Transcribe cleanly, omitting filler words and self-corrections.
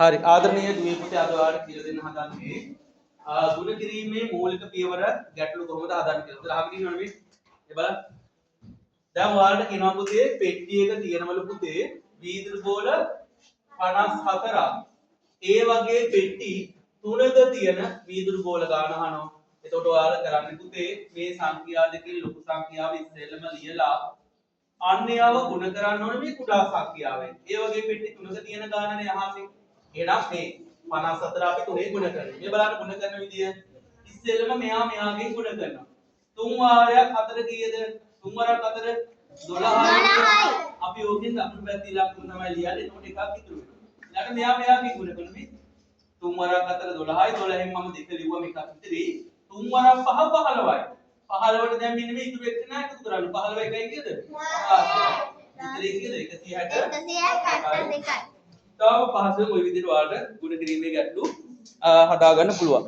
හරි ආදරණීය දුවේ පුතේ අද ඔයාලට කියලා දෙන්න හදන්නේ ගුණ කිරීමේ මූලික පියවර ගැටලු කොහොමද හදන්නේ කියලා. උදේ අහගෙන ඉන්නවනේ මේ. ඒ බලන්න. දැන් ඔයාලට කියනවා පුතේ පෙට්ටියක තියෙනවලු පුතේ වීදුරු බෝල 54ක්. ඒ වගේ පෙට්ටි 3ක තියෙන වීදුරු බෝල ගන්න අහනවා. එතකොට ඔයාලා කරන්නේ පුතේ මේ සංඛ්‍යා දෙකේ ලොකු සංඛ්‍යාව ඉස්සෙල්ලම ලියලා අන්‍යව ගුණ කරන්න ඕනේ මේ කුඩා සංඛ්‍යාවෙන්. ඒ වගේ පෙට්ටි 3ක තියෙන ගානනේ අහන්නේ. එහෙනම් මේ 54 අපි 3 ගුණ කරනවා. මේ බලන්න ගුණ කරන විදිය. ඉස්සෙල්ලම මෙයාගෙන් ගුණ කරනවා. 3 වාරයක් 4 කීයද? 3 වරක් 4 12යි. අපි ඕකෙන් දකුණු පැත්තේ ඉලක්කම තමයි ලියන්නේ. එතකොට එකක් ඉතුරු වෙනවා. ඊළඟට මෙයාගෙන් ගුණ කරනවා මේ 3 වරක් 4 12යි. 12න් මම දෙක ලිව්වා මේකක් ඉතිරි. 3 වරක් 5 15යි. 15ට දැන් මෙන්න මේ ඉතුරු වෙච්ච නෑ එකතු කරන්න. 15 එකයි කීයද? 5. ඉතිරි කීයද? 162යි. තව පහසුවෙන් ওই විදිහට ඔයාලට ගුණ කිරීමේ ගැටලු හදා ගන්න පුළුවන්.